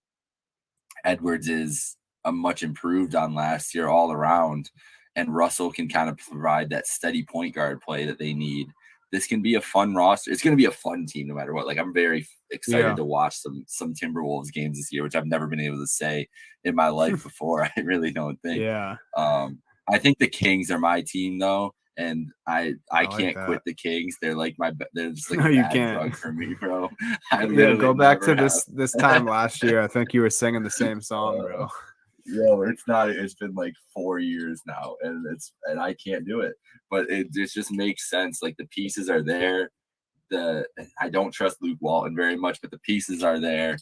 S1: Edwards is a much improved on last year all around, and Russell can kind of provide that steady point guard play that they need, this can be a fun roster. It's going to be a fun team no matter what. Like, I'm very excited to watch some Timberwolves games this year, which I've never been able to say in my life before. I really don't think.
S2: Yeah.
S1: I think the Kings are my team though. And I can't quit the Kings. They're like they're just like a bad drug for me, bro.
S2: Go back to this time last year. I think you were singing the same song, bro.
S1: Yo, it's not. It's been like 4 years now, and I can't do it. But it just makes sense. Like, the pieces are there. I don't trust Luke Walton very much, but the pieces are there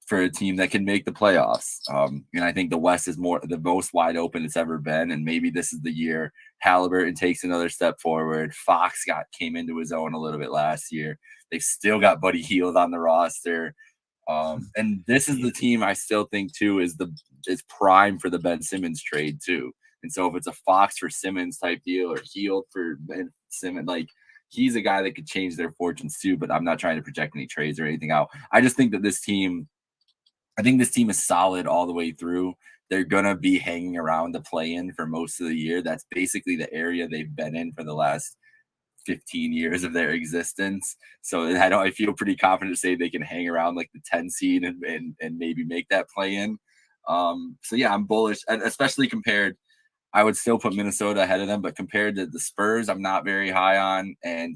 S1: for a team that can make the playoffs. And I think the West is the most wide open it's ever been. And maybe this is the year Halliburton takes another step forward. Fox came into his own a little bit last year. They've still got Buddy Hield on the roster. And this is the team I still think too is prime for the Ben Simmons trade too. And so if it's a Fox for Simmons type deal or Hield for Ben Simmons, like, he's a guy that could change their fortunes too. But I'm not trying to project any trades or anything out. I just think that this team is solid all the way through. They're gonna be hanging around the play-in for most of the year. That's basically the area they've been in for the last 15 years of their existence. So I feel pretty confident to say they can hang around like the 10 seed and maybe make that play-in. So yeah, I'm bullish, and especially compared. I would still put Minnesota ahead of them, but compared to the Spurs, I'm not very high on. And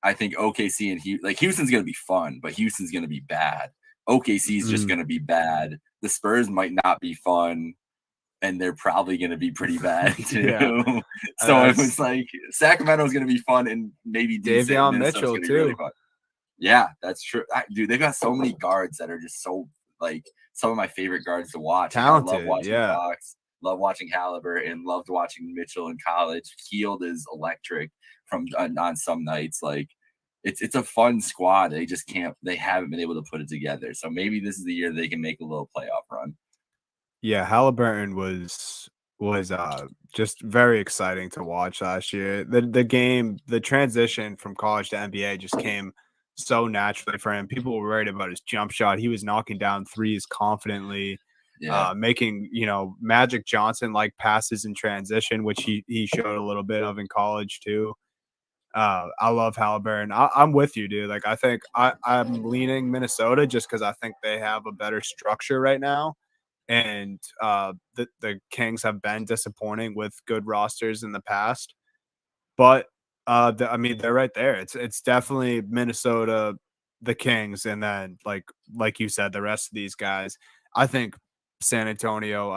S1: I think OKC and Houston's going to be fun, but Houston's going to be bad. OKC is just going to be bad. The Spurs might not be fun. and they're probably going to be pretty bad too.
S2: Yeah.
S1: So it was like Sacramento's going to be fun, and maybe decent.
S2: Davion
S1: Minnesota's
S2: Mitchell
S1: going to be
S2: too.
S1: really fun. Yeah, that's true. Dude, they got so many guards that are just so like some of my favorite guards to watch.
S2: Talented,
S1: I love watching
S2: yeah.
S1: Fox, love watching Halliburton, loved watching Mitchell in college. Heald is electric on some nights. Like it's a fun squad. They haven't been able to put it together. So maybe this is the year they can make a little playoff run.
S2: Yeah, Halliburton was just very exciting to watch last year. The transition from college to NBA just came so naturally for him. People were worried about his jump shot. He was knocking down threes confidently, making, Magic Johnson like passes in transition, which he showed a little bit of in college too. I love Halliburton. I'm with you, dude. Like I think I'm leaning Minnesota just because I think they have a better structure right now. And the Kings have been disappointing with good rosters in the past, but they're right there. It's definitely Minnesota, the Kings, and then like you said, the rest of these guys. I think San Antonio.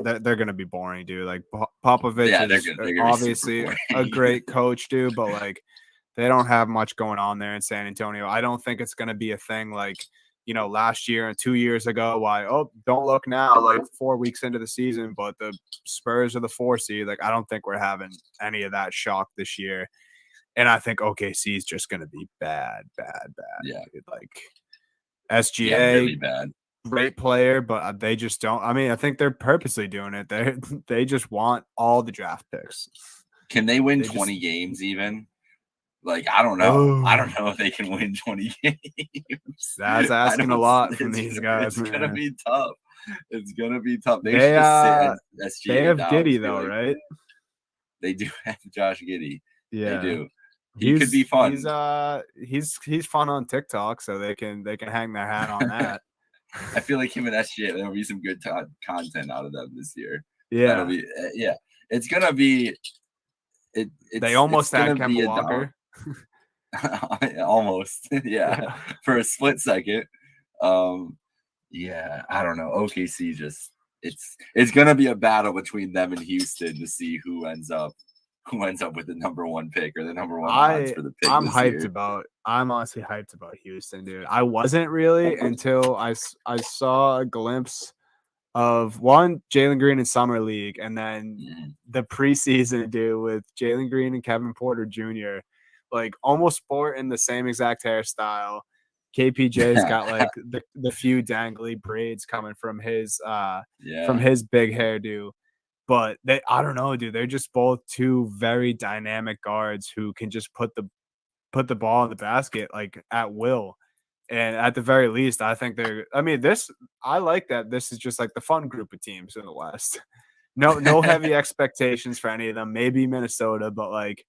S2: They're going to be boring, dude. Like Popovich is obviously a great coach, dude, but like they don't have much going on there in San Antonio. I don't think it's going to be a thing like last year and 2 years ago, don't look now, like 4 weeks into the season, but the Spurs are the 4 seed. Like, I don't think we're having any of that shock this year. And I think OKC is just going to be bad.
S1: Yeah.
S2: Like, SGA,
S1: really bad.
S2: Great player, but they just don't. I mean, I think they're purposely doing it. They just want all the draft picks.
S1: Can they win 20 games even? Like, I don't know. I don't know if they can win 20 games.
S2: That's asking a lot from these guys.
S1: It's gonna be tough. It's gonna be tough.
S2: They have Giddey though, right?
S1: They do have Josh Giddey.
S2: Yeah,
S1: they do. He could be fun.
S2: He's fun on TikTok, so they can hang their hat on that.
S1: I feel like him and SGA, there'll be some good content out of them this year.
S2: Yeah,
S1: It's gonna be.
S2: They almost had Kemba Walker.
S1: Almost, yeah, for a split second. I don't know. OKC it's gonna be a battle between them and Houston to see who ends up with the number 1 pick or the number 1 odds for the pick. I'm
S2: honestly hyped about Houston, dude. I wasn't really until I saw a glimpse of Jalen Green in Summer League, and then the preseason, dude, with Jalen Green and Kevin Porter Jr. Like almost sporting the same exact hairstyle. KPJ's got like the few dangly braids coming from his big hairdo. But I don't know, dude. They're just both 2 very dynamic guards who can just put the ball in the basket like at will. And at the very least, I think I like that this is just like the fun group of teams in the West. No heavy expectations for any of them. Maybe Minnesota, but like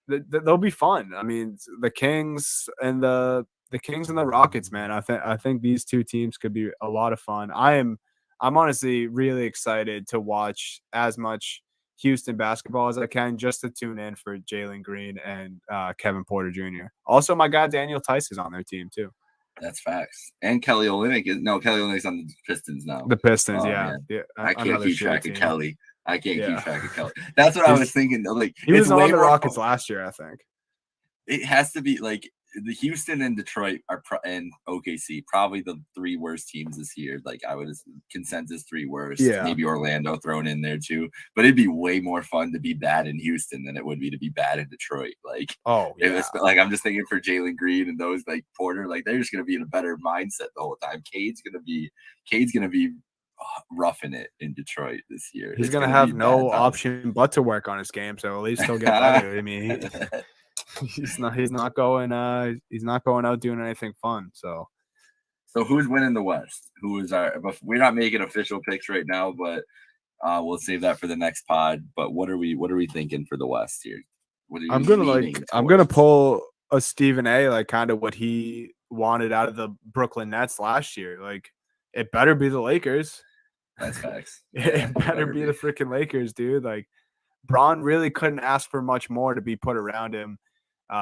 S2: they'll be fun. I mean, the Kings and the Rockets, man. I think these 2 teams could be a lot of fun. I'm honestly really excited to watch as much Houston basketball as I can just to tune in for Jalen Green and Kevin Porter Jr. Also, my guy Daniel Tice is on their team too.
S1: That's facts. And Kelly Olynyk's on the Pistons now.
S2: The Pistons, yeah.
S1: I can't keep track of Kelly. Keep track of Kelly. That's what I was thinking. Like
S2: he was on the Rockets last year, I think.
S1: It has to be like the Houston and Detroit and OKC probably the 3 worst teams this year. Like I would consensus 3 worst.
S2: Yeah.
S1: Maybe Orlando thrown in there too. But it'd be way more fun to be bad in Houston than it would be to be bad in Detroit. Like like I'm just thinking for Jalen Green and those like Porter, like they're just gonna be in a better mindset the whole time. Cade's gonna be roughing it in Detroit this year.
S2: He's gonna have no option but to work on his game, so at least he'll get better. I mean, he's not going out doing anything fun. So
S1: who's winning the West? We're not making official picks right now, but we'll save that for the next pod. But what are we thinking for the West here? I'm
S2: gonna pull a Stephen A. like kind of what he wanted out of the Brooklyn Nets last year. Like it better be the Lakers.
S1: That's facts.
S2: It better be the freaking Lakers, dude. Like Bron really couldn't ask for much more to be put around him.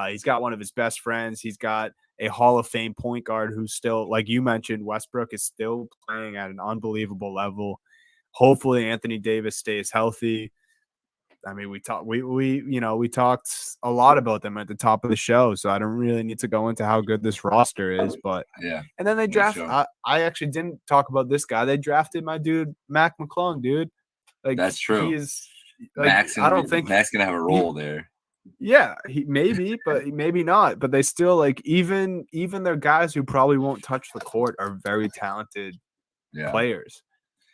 S2: He's got one of his best friends. He's got a Hall of Fame point guard who's still, like you mentioned, Westbrook is still playing at an unbelievable level. Hopefully Anthony Davis stays healthy. I mean, we talked a lot about them at the top of the show, so I don't really need to go into how good this roster is. But
S1: Yeah.
S2: and then they drafted. I actually didn't talk about this guy. They drafted my dude Mac McClung, dude. Like
S1: that's true.
S2: He is. Like,
S1: Mac's gonna have a role there.
S2: Yeah, he maybe, but maybe not. But they still like even their guys who probably won't touch the court are very talented players.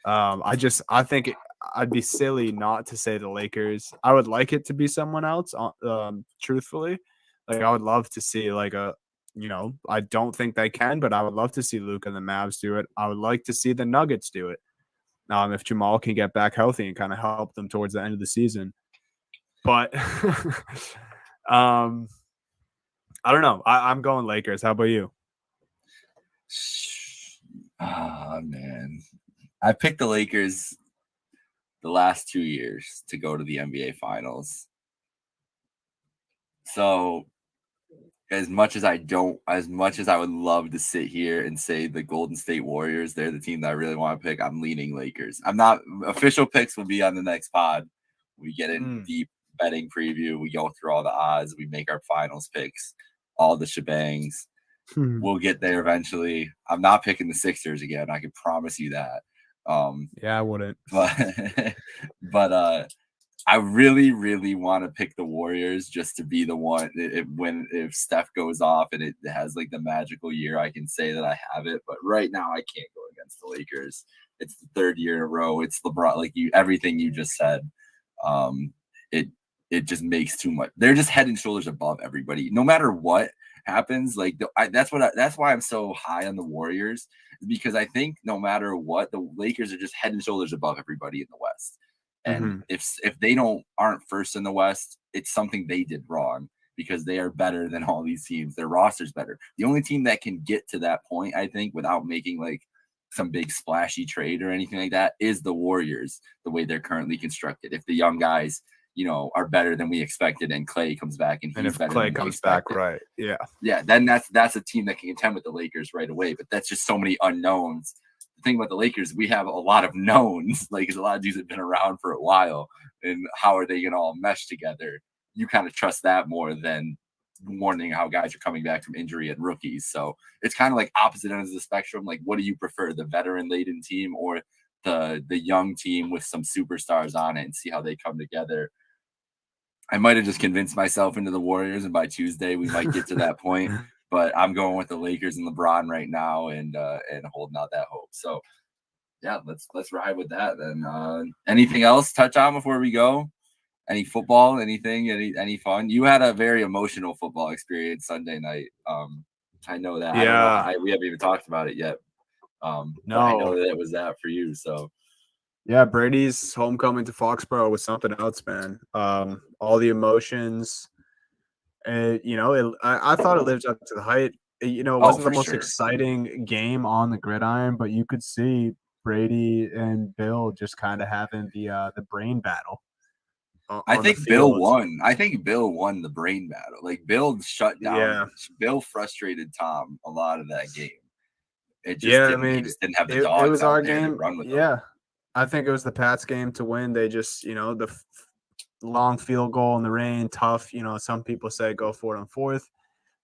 S2: I think I'd be silly not to say the Lakers. I would like it to be someone else. Truthfully, like I would love to see like I don't think they can, but I would love to see Luke and the Mavs do it. I would like to see the Nuggets do it. If Jamal can get back healthy and kind of help them towards the end of the season. But I don't know. I'm going Lakers. How about you?
S1: Oh, man. I picked the Lakers the last 2 years to go to the NBA Finals. So as much as I would love to sit here and say the Golden State Warriors, they're the team that I really want to pick, I'm leaning Lakers. I'm not official picks will be on the next pod. We get in deep betting preview. We go through all the odds. We make our finals picks, all the shebangs. We'll get there eventually. I'm not picking the Sixers again. I can promise you that.
S2: Yeah, I wouldn't.
S1: But I really, really want to pick the Warriors just to be the one. If Steph goes off and it has like the magical year, I can say that I have it. But right now, I can't go against the Lakers. It's the third year in a row. It's LeBron. Everything you just said. It just makes too much. They're just head and shoulders above everybody. No matter what happens, that's why I'm so high on the Warriors, because I think no matter what, the Lakers are just head and shoulders above everybody in the West. And if they aren't first in the West, it's something they did wrong, because they are better than all these teams. Their roster's better. The only team that can get to that point, I think, without making like some big splashy trade or anything like that, is the Warriors, the way they're currently constructed. If the young guys, are better than we expected, and Clay comes back and he's better
S2: Clay
S1: than
S2: comes back, right? Yeah.
S1: Then that's a team that can contend with the Lakers right away. But that's just so many unknowns. The thing about the Lakers, we have a lot of knowns. Like, there's a lot of dudes that have been around for a while, and how are they going to all mesh together? You kind of trust that more than warning how guys are coming back from injury and rookies. So it's kind of like opposite ends of the spectrum. Like, what do you prefer, the veteran-laden team or the young team with some superstars on it, and see how they come together? I might have just convinced myself into the Warriors, and by Tuesday we might get to that point. But I'm going with the Lakers and LeBron right now, and holding out that hope. So yeah, let's ride with that then. Anything else touch on before we go? Any football? Anything? Any fun? You had a very emotional football experience Sunday night. I know that.
S2: Yeah.
S1: I don't know, we haven't even talked about it yet.
S2: No,
S1: but I know that it was that for you. So.
S2: Yeah, Brady's homecoming to Foxborough was something else, man. All the emotions, I thought it lived up to the hype. It wasn't the most exciting game on the gridiron, but you could see Brady and Bill just kind of having the brain battle.
S1: I think Bill won. I think Bill won the brain battle. Like, Bill shut down. Yeah. Bill frustrated Tom a lot of that game. It just he just didn't have the dogs.
S2: It was our game.
S1: To run with
S2: them. I think it was the Pats game to win. They just, the long field goal in the rain, tough. Some people say go for it on fourth.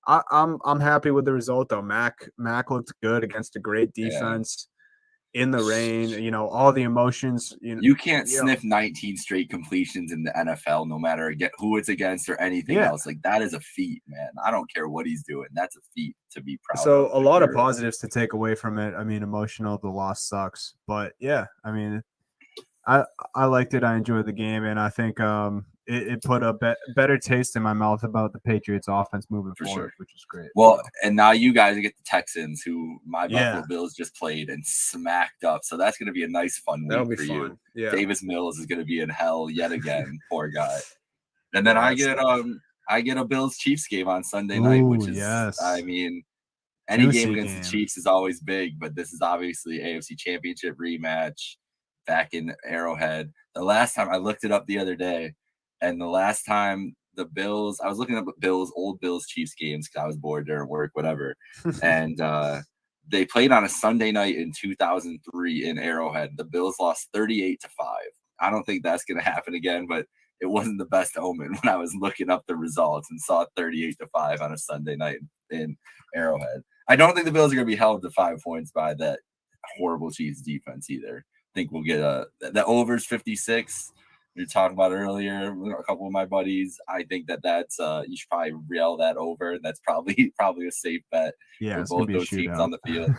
S2: I'm happy with the result though. Mac looked good against a great defense in the rain. All the emotions.
S1: You can't sniff 19 straight completions in the NFL, no matter who it's against or anything else. Like, that is a feat, man. I don't care what he's doing. That's a feat to be proud of.
S2: So a lot of positives to take away from it. I mean, emotional, the loss sucks, but yeah, I mean, I liked it. I enjoyed the game, and I think it put a better taste in my mouth about the Patriots offense moving forward, which is great.
S1: Well, and now you guys get the Texans, who my Buffalo Bills just played and smacked up. So that's going to be a nice, fun week for you. Yeah. Davis Mills is going to be in hell yet again. Poor guy. And then I get a Bills Chiefs game on Sunday night, which is, I mean, any game against the Chiefs is always big, but this is obviously AFC Championship rematch back in Arrowhead. The last time I looked it up the other day, and the last time the Bills. I was looking up old Bills Chiefs games because I was bored during work, whatever. And they played on a Sunday night in 2003 in Arrowhead. The Bills lost 38-5. I don't think that's going to happen again, but it wasn't the best omen when I was looking up the results and saw 38-5 on a Sunday night in Arrowhead. I don't think the Bills are going to be held to 5 points by that horrible Chiefs defense either. I think we'll get the overs 56. We were talking about earlier, a couple of my buddies. I think that's you should probably reel that over. That's probably a safe bet with both those teams on the field.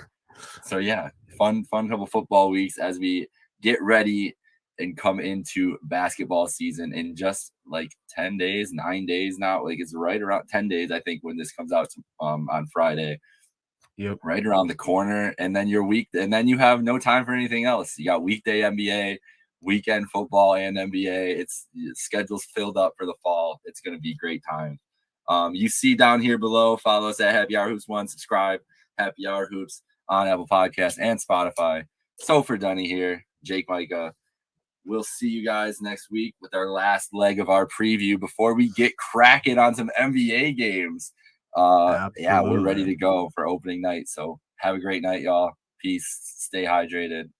S1: So yeah, fun couple football weeks as we get ready and come into basketball season in just like 10 days, 9 days now. Like it's right around 10 days, I think, when this comes out on Friday.
S2: Yep.
S1: Right around the corner. And then and then you have no time for anything else. You got weekday NBA, weekend football, and NBA. It's schedule's filled up for the fall. It's going to be great time. You see down here below, follow us at Happy Hour Hoops 1, subscribe, Happy Hour Hoops on Apple Podcasts and Spotify. So for Dunny here, Jake Micah. We'll see you guys next week with our last leg of our preview before we get cracking on some NBA games. Yeah, we're ready to go for opening night. So have a great night, y'all. Peace. Stay hydrated.